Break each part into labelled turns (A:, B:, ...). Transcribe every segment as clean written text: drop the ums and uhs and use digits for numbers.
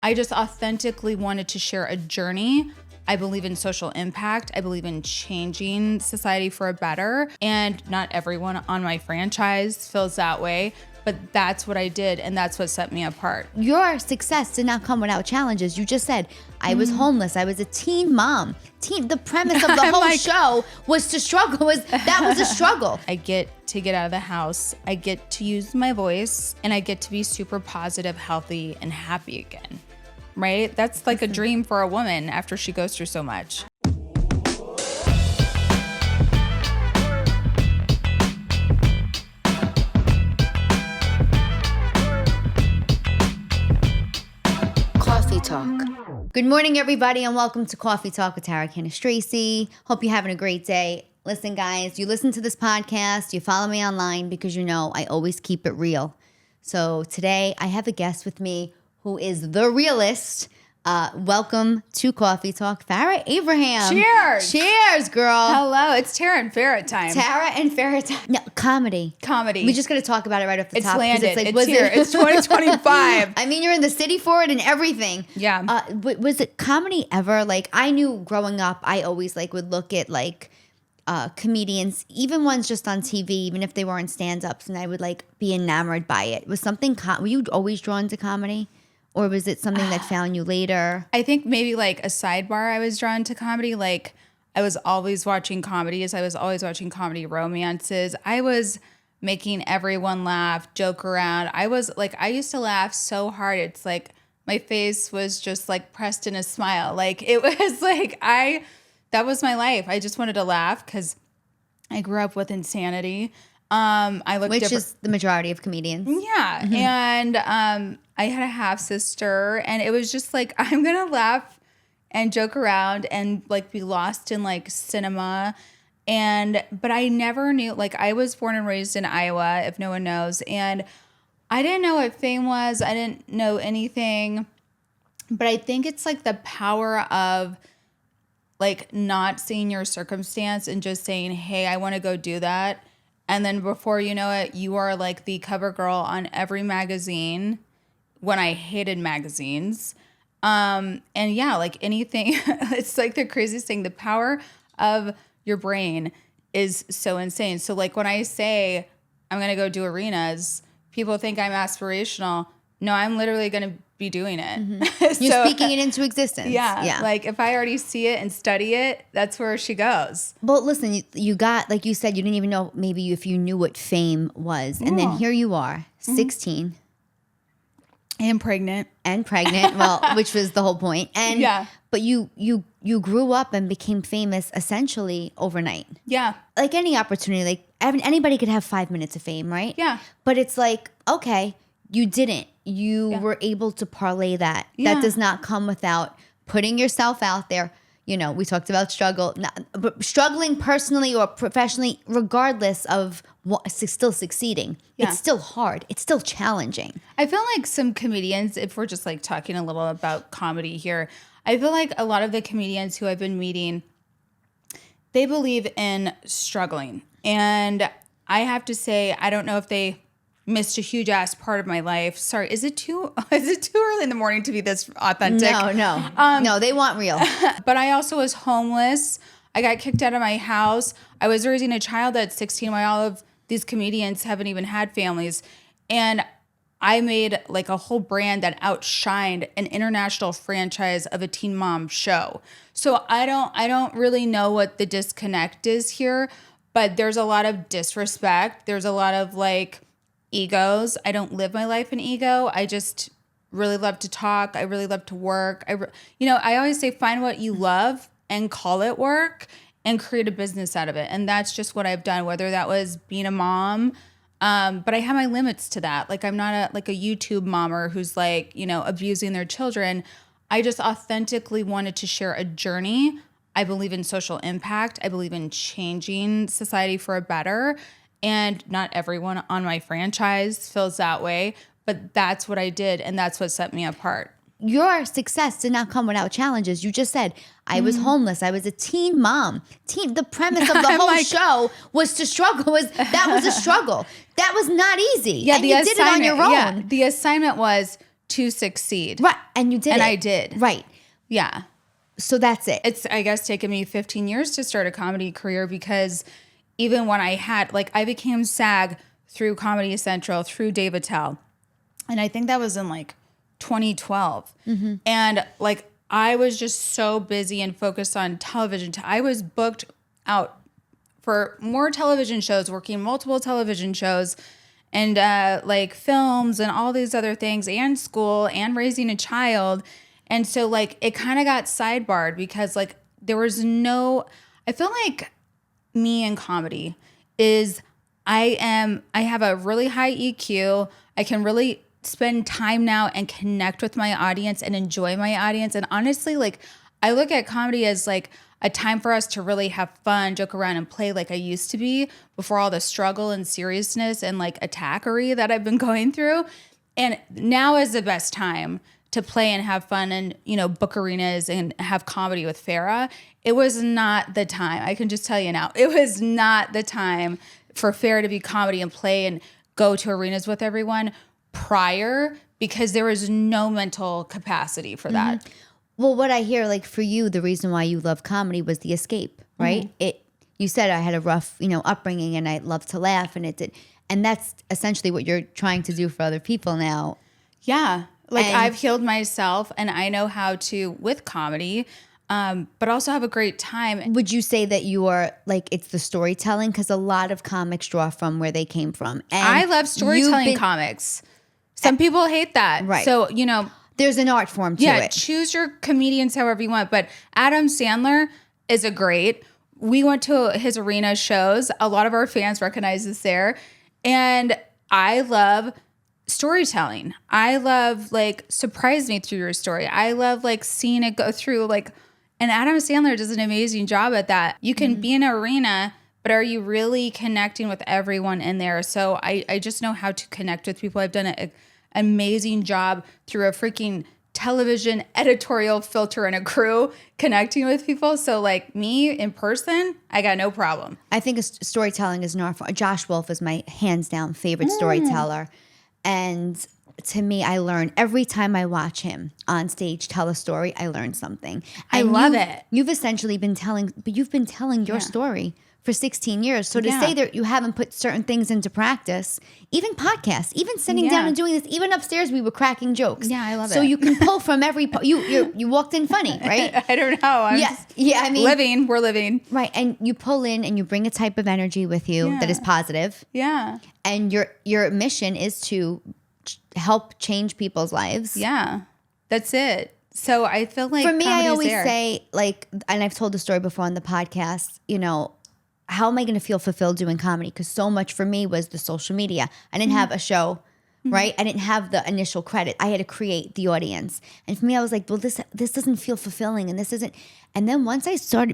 A: I just authentically wanted to share a journey. I believe in social impact. I believe in changing society for a better. And not everyone on my franchise feels that way, but that's what I did. And that's what set me apart.
B: Your success did not come without challenges. You just said, I was homeless. I was a teen mom. The premise of the whole show was to struggle. That was a struggle.
A: I get to get out of the house. I get to use my voice, and I get to be super positive, healthy, and happy again. Right? That's like a dream for a woman after she goes through so much.
B: Cawfee Talk. Good morning, everybody, and welcome to Cawfee Talk with Cannistraci. Hope you're having a great day. Listen, guys, you listen to this podcast, you follow me online because you know I always keep it real. So today I have a guest with me who is the realist. Welcome to Cawfee Talk, Farrah Abraham.
A: Cheers!
B: Cheers, girl.
A: Hello, it's Tara and Farrah time.
B: Tara and Farrah time. No, comedy.
A: We
B: just got to talk about it right off the
A: it's
B: top.
A: Landed. It's here. It's 2025.
B: I mean, you're in the city for it and everything.
A: Yeah.
B: Was it comedy ever? Like, I knew growing up, I always would look at comedians, even ones just on TV, even if they weren't stand-ups, and I would be enamored by it. Was something? Were you always drawn to comedy? Or was it something that found you later?
A: I think maybe a sidebar I was drawn to comedy. I was always watching comedies. I was always watching comedy romances. I was making everyone laugh, joke around. I used to laugh so hard. It's my face was just pressed in a smile. It was that was my life. I just wanted to laugh because I grew up with insanity.
B: Which is the majority of comedians.
A: Yeah. Mm-hmm. And I had a half sister, and it was just I'm going to laugh and joke around and be lost in cinema. But I never knew, I was born and raised in Iowa, if no one knows. And I didn't know what fame was. I didn't know anything. But I think it's the power of not seeing your circumstance and just saying, hey, I want to go do that. And then before you know it, you are the cover girl on every magazine when I hated magazines. And yeah, anything, it's the craziest thing. The power of your brain is so insane. So when I say I'm going to go do arenas, people think I'm aspirational. No, I'm literally going to be doing it.
B: Mm-hmm. You're speaking it into existence.
A: Yeah. If I already see it and study it, that's where she goes.
B: But listen, you got, like you said, you didn't even know maybe if you knew what fame was. And then here you are, 16.
A: And pregnant.
B: Well, which was the whole point. And yeah. But you grew up and became famous essentially overnight.
A: Yeah.
B: Like any opportunity, anybody could have 5 minutes of fame, right?
A: Yeah.
B: But it's okay, you didn't. You were able to parlay that. Yeah. That does not come without putting yourself out there. You know, we talked about but struggling personally or professionally, regardless of still succeeding. Yeah. It's still hard. It's still challenging.
A: I feel some comedians, if we're just talking a little about comedy here, I feel a lot of the comedians who I've been meeting, they believe in struggling. And I have to say, I don't know if they missed a huge ass part of my life. Sorry, is it too early in the morning to be this authentic?
B: No, they want real.
A: But I also was homeless. I got kicked out of my house. I was raising a child at 16 while all of these comedians haven't even had families. And I made a whole brand that outshined an international franchise of a teen mom show. So I don't really know what the disconnect is here, but there's a lot of disrespect. There's a lot of egos. I don't live my life in ego. I just really love to talk. I really love to work. I always say find what you love and call it work and create a business out of it. And that's just what I've done, whether that was being a mom. But I have my limits to that. I'm not a YouTube mommer who's abusing their children. I just authentically wanted to share a journey. I believe in social impact. I believe in changing society for a better. And not everyone on my franchise feels that way, but that's what I did, and that's what set me apart.
B: Your success did not come without challenges. You just said, I was homeless. I was a teen mom. The premise of the whole show was to struggle. That was a struggle. That was not easy.
A: Yeah,
B: and you did it on your own.
A: Yeah, the assignment was to succeed.
B: Right. And you did
A: And
B: it.
A: I did.
B: Right.
A: Yeah.
B: So that's it.
A: It's, I guess, taken me 15 years to start a comedy career because even when I had, like, I became SAG through Comedy Central, through Dave Attell. And I think that was in like 2012. And like, I was just so busy and focused on television. I was booked out for more television shows, working multiple television shows and like films and all these other things and school and raising a child. And so like it kind of got sidebarred because like there was no, I feel like me in comedy is I have a really high EQ. I can really spend time now and connect with my audience and enjoy my audience. And honestly, like I look at comedy as like a time for us to really have fun, joke around and play like I used to be before all the struggle and seriousness and like attackery that I've been going through. And now is the best time to play and have fun and, you know, book arenas and have comedy with Farrah. It was not the time. I can just tell you now, it was not the time for Farrah to be comedy and play and go to arenas with everyone prior because there was no mental capacity for that.
B: Well, what I hear, like for you, the reason why you love comedy was the escape, right? You said I had a rough, you know, upbringing and I love to laugh and it did. And that's essentially what you're trying to do for other people now.
A: Yeah. Like
B: And-
A: I've healed myself and I know how to with comedy, but also have a great time.
B: Would you say that you are like, it's the storytelling? Because a lot of comics draw from where they came from. And
A: I love storytelling
B: you've been-
A: comics. Some people hate that.
B: Right.
A: So, you know,
B: There's an art form to
A: yeah,
B: it.
A: choose your comedians however you want. But Adam Sandler is a great. We went to his arena shows. A lot of our fans recognize us there. And I love storytelling. I love like surprise me through your story. I love like seeing it go through like, and Adam Sandler does an amazing job at that. You can be in an arena, but are you really connecting with everyone in there? So I just know how to connect with people. I've done an amazing job through a freaking television editorial filter and a crew connecting with people. So like me in person, I got no problem.
B: I think storytelling is an art form. Josh Wolf is my hands down favorite storyteller. And to me, I learn every time I watch him on stage tell a story, I learn something.
A: I
B: And
A: love it.
B: You've essentially been telling, but you've been telling your story for 16 years. So to
A: Yeah.
B: say that you haven't put certain things into practice, even podcasts, even sitting down
A: Yeah.
B: and doing this, even upstairs, we were cracking jokes.
A: Yeah, I love
B: so
A: it.
B: you can pull from every, you walked in funny, right?
A: I don't know. I'm just
B: Yeah, I mean,
A: living. We're living.
B: right. And you pull in and you bring a type of energy with you that is positive.
A: Yeah.
B: And your mission is to help change people's lives.
A: Yeah. That's it. So I feel like
B: For me, I
A: comedy's
B: always
A: there.
B: say, like, and I've told the story before on the podcast, you know, how am I going to feel fulfilled doing comedy? Because so much for me was the social media. I didn't have a show, right? I didn't have the initial credit. I had to create the audience. And for me, I was like, well, this doesn't feel fulfilling and this isn't. And then once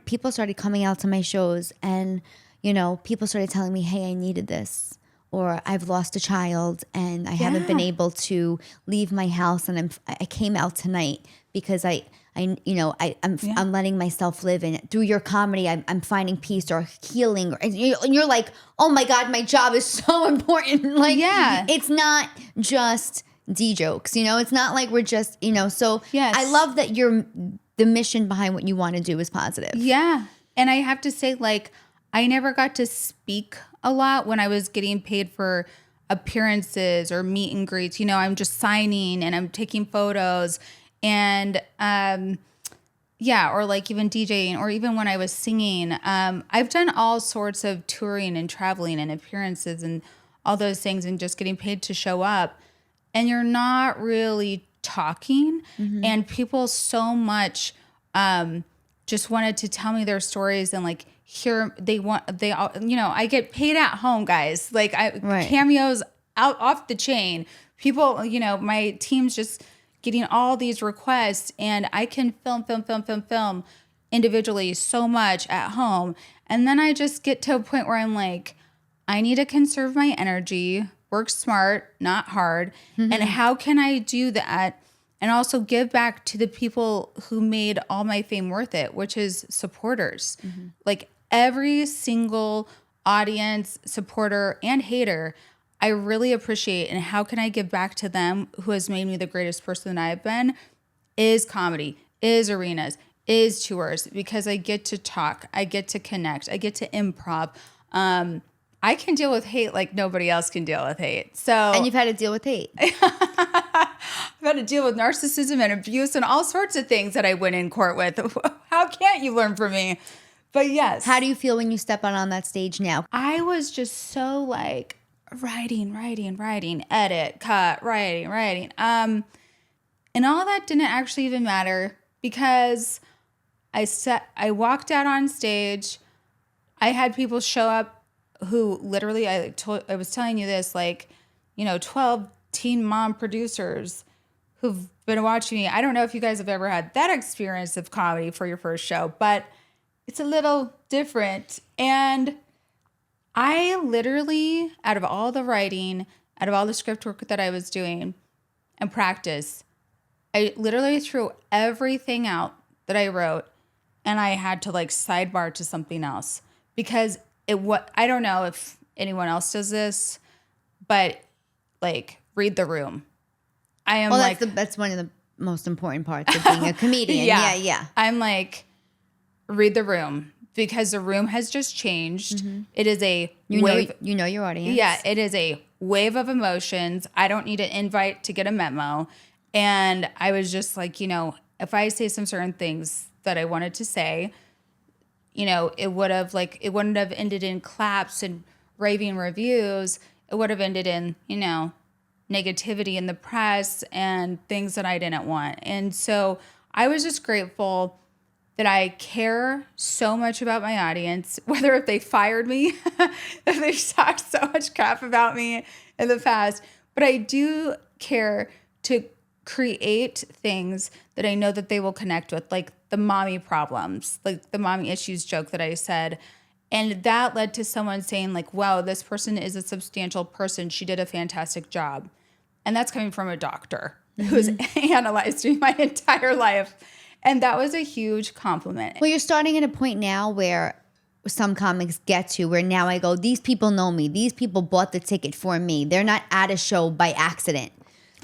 B: people started coming out to my shows and, you know, people started telling me, hey, I needed this. Or I've lost a child and I haven't been able to leave my house and I came out tonight because I'm letting myself live in it. Through your comedy, I'm finding peace or healing. And you're like, oh my God, my job is so important. Like, it's not just D jokes, you know, it's not like we're just, you know, so
A: Yes.
B: I love that the mission behind what you want to do is positive.
A: Yeah. And I have to say, like, I never got to speak a lot when I was getting paid for appearances or meet and greets. You know, I'm just signing and I'm taking photos and or like even DJing or even when I was singing. I've done all sorts of touring and traveling and appearances and all those things and just getting paid to show up. And you're not really talking. And people so much just wanted to tell me their stories and like I get paid at home, guys. Like cameos off the chain. People, you know, my team's just getting all these requests and I can film individually so much at home. And then I just get to a point where I'm like, I need to conserve my energy, work smart, not hard. And how can I do that? And also give back to the people who made all my fame worth it, which is supporters. Like every single audience, supporter, and hater, I really appreciate and how can I give back to them who has made me the greatest person that I've been is comedy, is arenas, is tours, because I get to talk, I get to connect, I get to improv. I can deal with hate like nobody else can deal with hate. So
B: And you've had to deal with hate.
A: I've had to deal with narcissism and abuse and all sorts of things that I went in court with. How can't you learn from me? But yes.
B: How do you feel when you step out on that stage now?
A: I was just so like writing, edit, cut, writing. And all that didn't actually even matter because I walked out on stage. I had people show up who literally, I was telling you this, 12 teen mom producers who've been watching me. I don't know if you guys have ever had that experience of comedy for your first show, but it's a little different. And I literally, out of all the writing, out of all the script work that I was doing and practice, I literally threw everything out that I wrote and I had to sidebar to something else because I don't know if anyone else does this, but read the room. I am
B: that's one of the most important parts of being a comedian. Yeah.
A: I'm read the room because the room has just changed. Mm-hmm. It is a wave.
B: You know your audience.
A: Yeah, it is a wave of emotions. I don't need an invite to get a memo. And I was just if I say some certain things that I wanted to say, it wouldn't have ended in claps and raving reviews. It would have ended in, negativity in the press and things that I didn't want. And so I was just grateful that I care so much about my audience, whether if they fired me, if they talked so much crap about me in the past, but I do care to create things that I know that they will connect with, like the mommy problems, like the mommy issues joke that I said. And that led to someone saying wow, this person is a substantial person. She did a fantastic job. And that's coming from a doctor who's analyzed me my entire life. And that was a huge compliment.
B: Well, you're starting at a point now where some comics get to where now I go, these people know me. These people bought the ticket for me. They're not at a show by accident.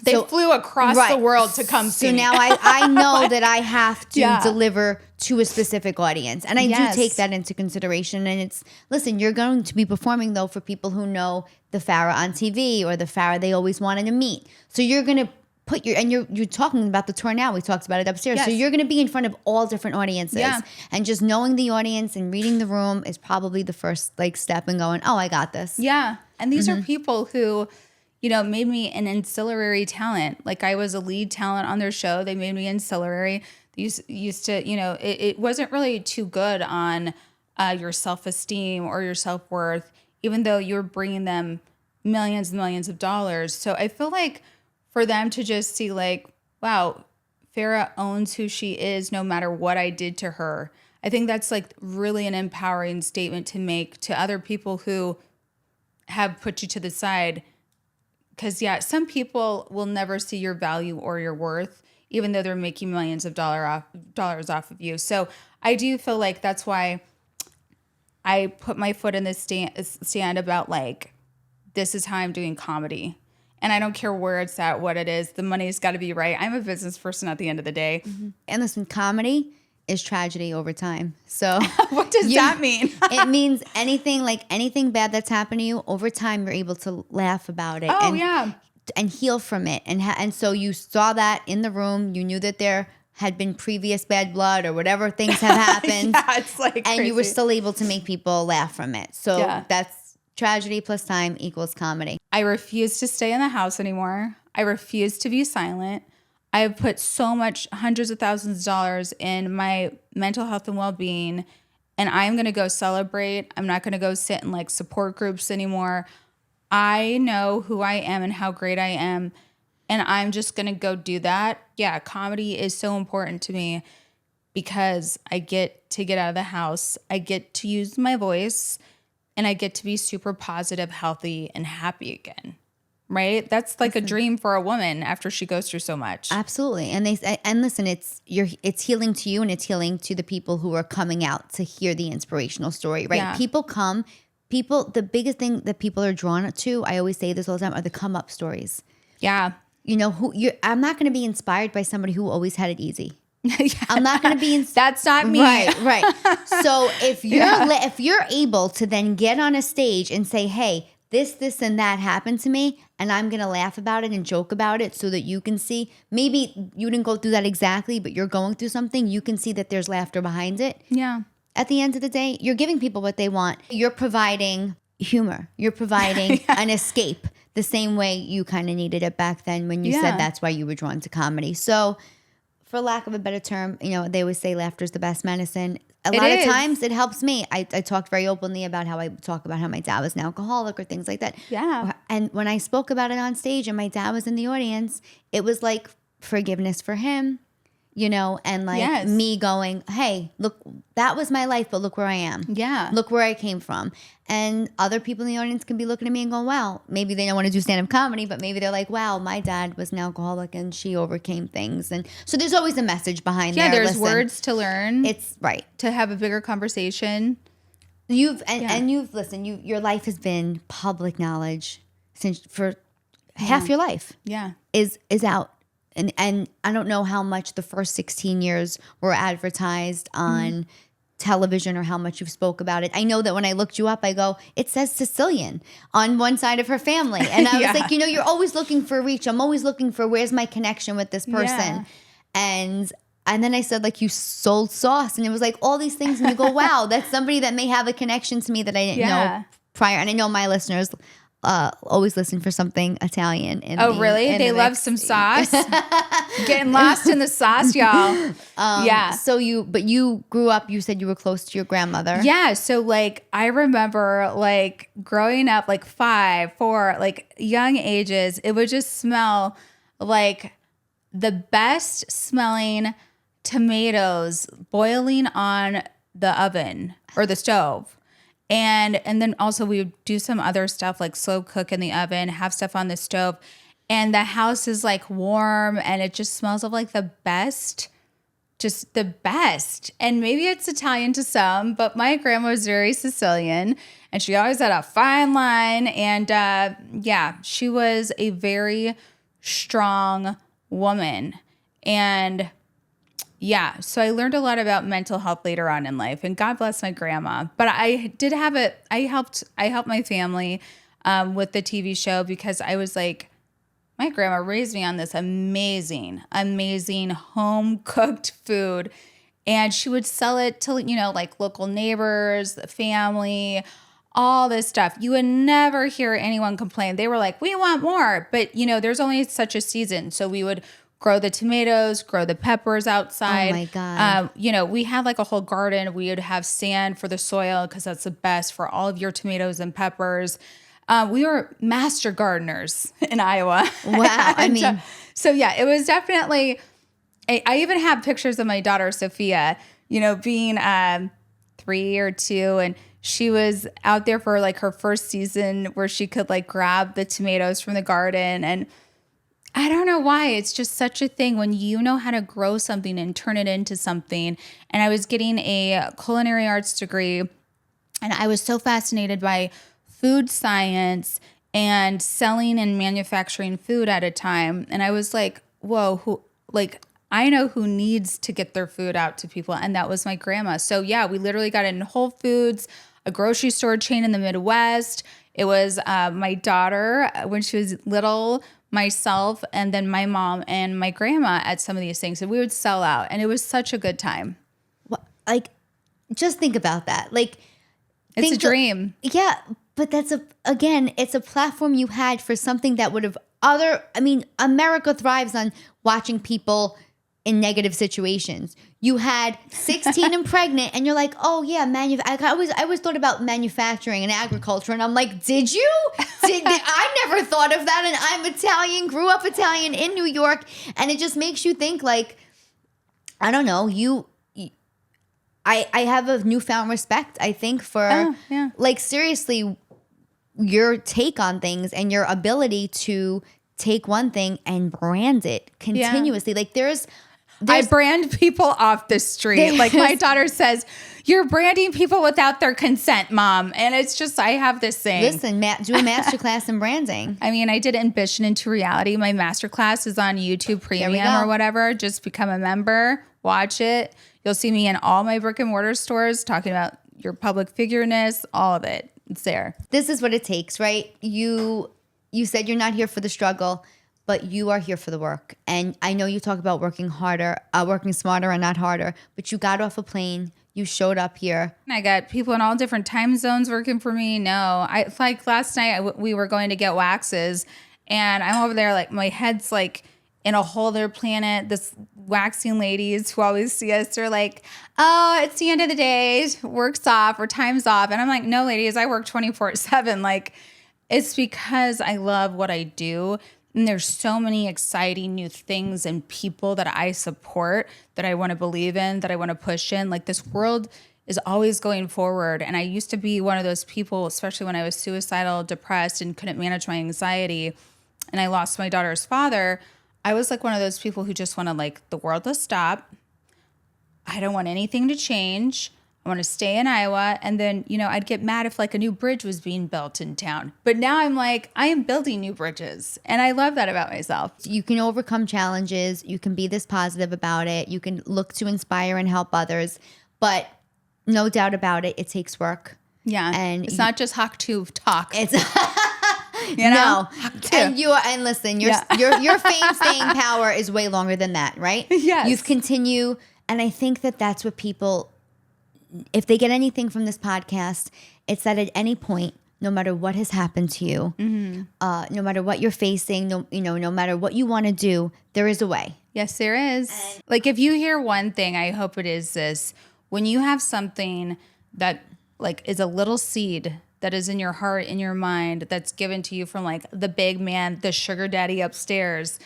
A: They flew across the world to come see me.
B: So now I know that I have to deliver to a specific audience. And I do take that into consideration. And listen, you're going to be performing, though, for people who know the Farrah on TV or the Farrah they always wanted to meet. So you're going to put you're talking about the tour now. We talked about it upstairs.
A: Yes.
B: So you're going to be in front of all different audiences. Yeah. And just knowing the audience and reading the room is probably the first step in going, oh, I got this.
A: Yeah. And these are people who made me an ancillary talent. I was a lead talent on their show. They made me ancillary. They used to, it wasn't really too good on your self-esteem or your self-worth, even though you were bringing them millions and millions of dollars. So I feel for them to just see wow, Farrah owns who she is no matter what I did to her. I think that's really an empowering statement to make to other people who have put you to the side. Because, some people will never see your value or your worth, even though they're making millions of dollars off of you. So I do feel that's why I put my foot in this stand about this is how I'm doing comedy. And I don't care where it's at, what it is. The money's got to be right. I'm a business person at the end of the day.
B: Mm-hmm. And listen, comedy is tragedy over time. So
A: what does that mean?
B: It means anything bad that's happened to you over time, you're able to laugh about it. And heal from it. And so you saw that in the room. You knew that there had been previous bad blood or whatever things have happened.
A: It's crazy.
B: And you were still able to make people laugh from it. So that's tragedy plus time equals comedy.
A: I refuse to stay in the house anymore. I refuse to be silent. I have put so much, hundreds of thousands of dollars in my mental health and well-being, and I'm going to go celebrate. I'm not going to go sit in support groups anymore. I know who I am and how great I am, and I'm just going to go do that. Yeah, comedy is so important to me because I get to get out of the house. I get to use my voice, and I get to be super positive, healthy, and happy again. Right? That's a dream for a woman after she goes through so much.
B: Absolutely. And listen, it's healing to you and it's healing to the people who are coming out to hear the inspirational story, right? Yeah. people, the biggest thing that people are drawn to, I always say this all the time, are the come up stories.
A: Yeah.
B: You know, I'm not going to be inspired by somebody who always had it easy.
A: Yeah.
B: I'm not going to be
A: That's not me.
B: Right. So if you're able to then get on a stage and say, hey, this, and that happened to me, and I'm going to laugh about it and joke about it so that you can see, maybe you didn't go through that exactly, but you're going through something, you can see that there's laughter behind it.
A: Yeah.
B: At the end of the day, you're giving people what they want. You're providing humor. You're providing an escape the same way you kind of needed it back then when you said that's why you were drawn to comedy. So for lack of a better term, you know, they always say laughter is the best medicine. A lot of times it helps me. I talked very openly about how I talk about how my dad was an alcoholic or things like that.
A: Yeah.
B: And when I spoke about it on stage and my dad was in the audience, it was like forgiveness for him, you know, and like me going, hey, look, that was my life, but look where I am.
A: Yeah.
B: Look where I came from. And other people in the audience can be looking at me and going, wow, maybe they don't want to do stand-up comedy, but maybe they're like, wow, my dad was an alcoholic and she overcame things. And so there's always a message behind there.
A: Yeah, there's words to learn.
B: It's right.
A: To have a bigger conversation.
B: You've listened, your life has been public knowledge since for half your life.
A: Yeah.
B: Is out. And I don't know how much the first 16 years were advertised on television or how much you've spoke about it. I know that when I looked you up, I go, it says Sicilian on one side of her family. And I was like, you know, you're always looking for reach. I'm always looking for where's my connection with this person. And then I said, like, you sold sauce. And it was like all these things. And you go, wow, that's somebody that may have a connection to me that I didn't know prior. And I know my listeners always listen for something Italian.
A: Really? They love some sauce? Getting lost in the sauce, y'all.
B: So you grew up, you said you were close to your grandmother.
A: Yeah. So like, I remember like growing up, like 5, 4, like young ages, it would just smell like the best smelling tomatoes boiling on the oven or the stove. And then also we would do some other stuff like slow cook in the oven, have stuff on the stove. And the house is like warm and it just smells of like the best, just the best. And maybe it's Italian to some, but my grandma was very Sicilian and she always had a fine line. And she was a very strong woman. And yeah, so I learned a lot about mental health later on in life, and God bless my grandma. But I did have it. I helped my family with the TV show because I was like, my grandma raised me on this amazing home cooked food, and she would sell it to, you know, like local neighbors, the family, all this stuff. You would never hear anyone complain. They were like, we want more, but you know, there's only such a season, so we would grow the tomatoes, grow the peppers outside.
B: Oh my God.
A: You know, we had like a whole garden. We would have sand for the soil because that's the best for all of your tomatoes and peppers. We were master gardeners in Iowa.
B: Wow. I mean,
A: so yeah, it was definitely, I even have pictures of my daughter, Sophia, you know, being 3 or 2. And she was out there for like her first season where she could like grab the tomatoes from the garden. And I don't know why. It's just such a thing when you know how to grow something and turn it into something. And I was getting a culinary arts degree, and I was so fascinated by food science and selling and manufacturing food at a time. And I was like, whoa, I know who needs to get their food out to people. And that was my grandma. So yeah, we literally got in Whole Foods, a grocery store chain in the Midwest. It was my daughter when she was little, myself, and then my mom and my grandma at some of these things. And we would sell out. And it was such a good time.
B: Like, just think about that. Like,
A: it's a dream.
B: Yeah. But that's it's a platform you had for something that would have America thrives on watching people in negative situations. You had 16 and pregnant, and you're like, oh yeah, I always thought about manufacturing and agriculture, and I'm like, did you? I never thought of that, and I'm Italian, grew up Italian in New York, and it just makes you think like, I don't know, I have a newfound respect, I think, for like seriously your take on things and your ability to take one thing and brand it continuously. Like
A: I brand people off the street. Like my daughter says, you're branding people without their consent, Mom. And it's just, I have this thing.
B: Listen, do a masterclass in branding.
A: I mean, I did Ambition into Reality. My masterclass is on YouTube Premium or whatever. Just become a member, watch it. You'll see me in all my brick and mortar stores talking about your public figureness, all of it. It's there.
B: This is what it takes, right? You said you're not here for the struggle, but you are here for the work. And I know you talk about working harder, working smarter and not harder, but you got off a plane. You showed up here.
A: I got people in all different time zones working for me. No, like last night we were going to get waxes, and I'm over there like my head's like in a whole other planet. This waxing ladies who always see us, they're like, "Oh, it's the end of the day. Work's off or time's off," and I'm like, "No, ladies, I work 24/7." Like, it's because I love what I do. And there's so many exciting new things and people that I support, that I want to believe in, that I want to push in. Like, this world is always going forward. And I used to be one of those people, especially when I was suicidal, depressed, and couldn't manage my anxiety. And I lost my daughter's father. I was like one of those people who just wanted like the world to stop. I don't want anything to change. I want to stay in Iowa. And then, I'd get mad if like a new bridge was being built in town. But now I'm like, I am building new bridges. And I love that about myself.
B: You can overcome challenges. You can be this positive about it. You can look to inspire and help others. But no doubt about it, it takes work.
A: Yeah. And it's not just Cawfee Tawk.
B: It's
A: No.
B: And listen, your fame staying power is way longer than that, right?
A: Yes.
B: You've continued. And I think that that's what people, if they get anything from this podcast, it's that at any point, no matter what has happened to you, no matter what you're facing, no matter what you want to do, there is a way.
A: Yes, there is. Like, if you hear one thing, I hope it is this: when you have something that like is a little seed that is in your heart, in your mind, that's given to you from like the big man, the sugar daddy upstairs.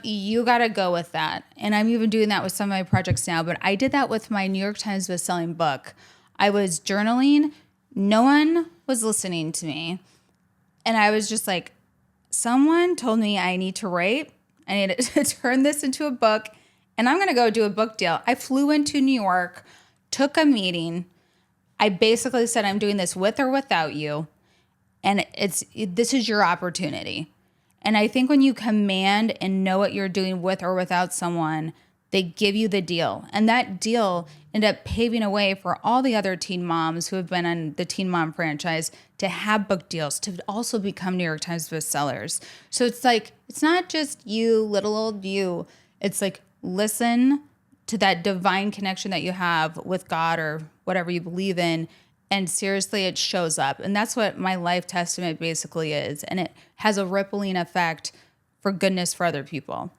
A: You got to go with that. And I'm even doing that with some of my projects now, but I did that with my New York Times bestselling book. I was journaling. No one was listening to me. And I was just like, someone told me I need to write. I need to turn this into a book, and I'm going to go do a book deal. I flew into New York, took a meeting. I basically said, I'm doing this with or without you. And this is your opportunity. And I think when you command and know what you're doing with or without someone, they give you the deal. And that deal ended up paving a way for all the other teen moms who have been on the Teen Mom franchise to have book deals, to also become New York Times bestsellers. So it's like, it's not just you, little old you. It's like, listen to that divine connection that you have with God or whatever you believe in. And seriously, it shows up. And that's what my life testament basically is. And it has a rippling effect for goodness for other people.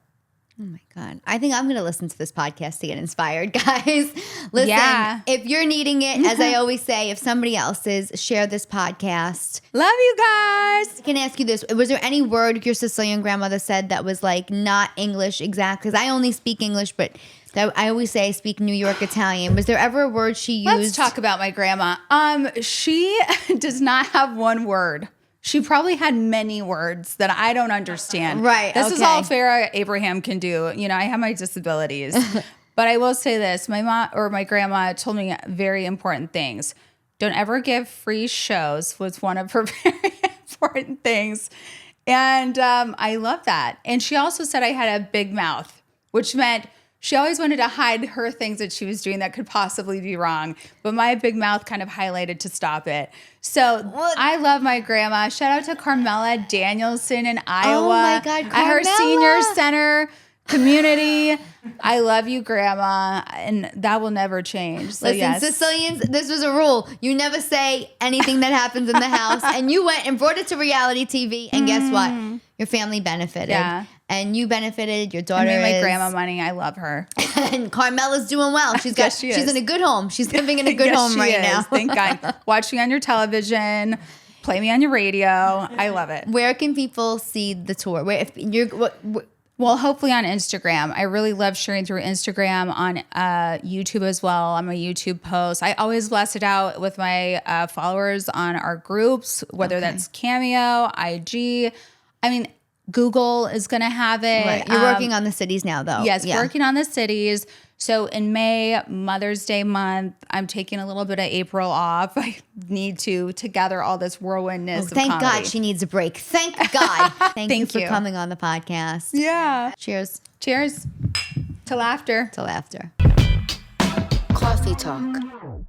B: Oh my God. I think I'm going to listen to this podcast to get inspired, guys. Listen, if you're needing it, as I always say, if somebody else is, share this podcast.
A: Love you guys.
B: I can ask you this. Was there any word your Sicilian grandmother said that was like not English exact? Because I only speak English, but I always say I speak New York Italian. Was there ever a word she used?
A: Let's talk about my grandma. She does not have one word. She probably had many words that I don't understand.
B: Right.
A: This is all Farrah Abraham can do. I have my disabilities. But I will say this. My mom or my grandma told me very important things. Don't ever give free shows was one of her very important things. And I love that. And she also said I had a big mouth, which meant she always wanted to hide her things that she was doing that could possibly be wrong. But my big mouth kind of highlighted to stop it. So I love my grandma. Shout out to Carmela Danielson in Iowa.
B: Oh my God, Carmela.
A: At her senior center community. I love you, Grandma. And that will never change. So
B: listen,
A: yes.
B: Sicilians, this was a rule. You never say anything that happens in the house. And you went and brought it to reality TV. And guess what? Your family benefited.
A: Yeah.
B: And you benefited. Your daughter
A: I made my grandma money. I love her.
B: And Carmela's doing well. She's
A: Yes,
B: in a good home. She's living in a good home right now.
A: Thank God. Watch me on your television. Play me on your radio. I love it.
B: Where can people see the tour?
A: Well, hopefully on Instagram. I really love sharing through Instagram, on YouTube as well. I'm a YouTube post. I always blast it out with my followers on our groups, whether that's Cameo, IG. I mean, Google is going to have it.
B: Right. You're working on the cities now, though.
A: Yes, working on the cities. So in May, Mother's Day month, I'm taking a little bit of April off. I need to gather all this whirlwindness of
B: Thank
A: comedy.
B: God she needs a break. Thank God. Thank you
A: Thank
B: for
A: you.
B: coming on the podcast.
A: Yeah.
B: Cheers
A: Cheers to laughter.
B: to laughter.
C: Cawfee Talk.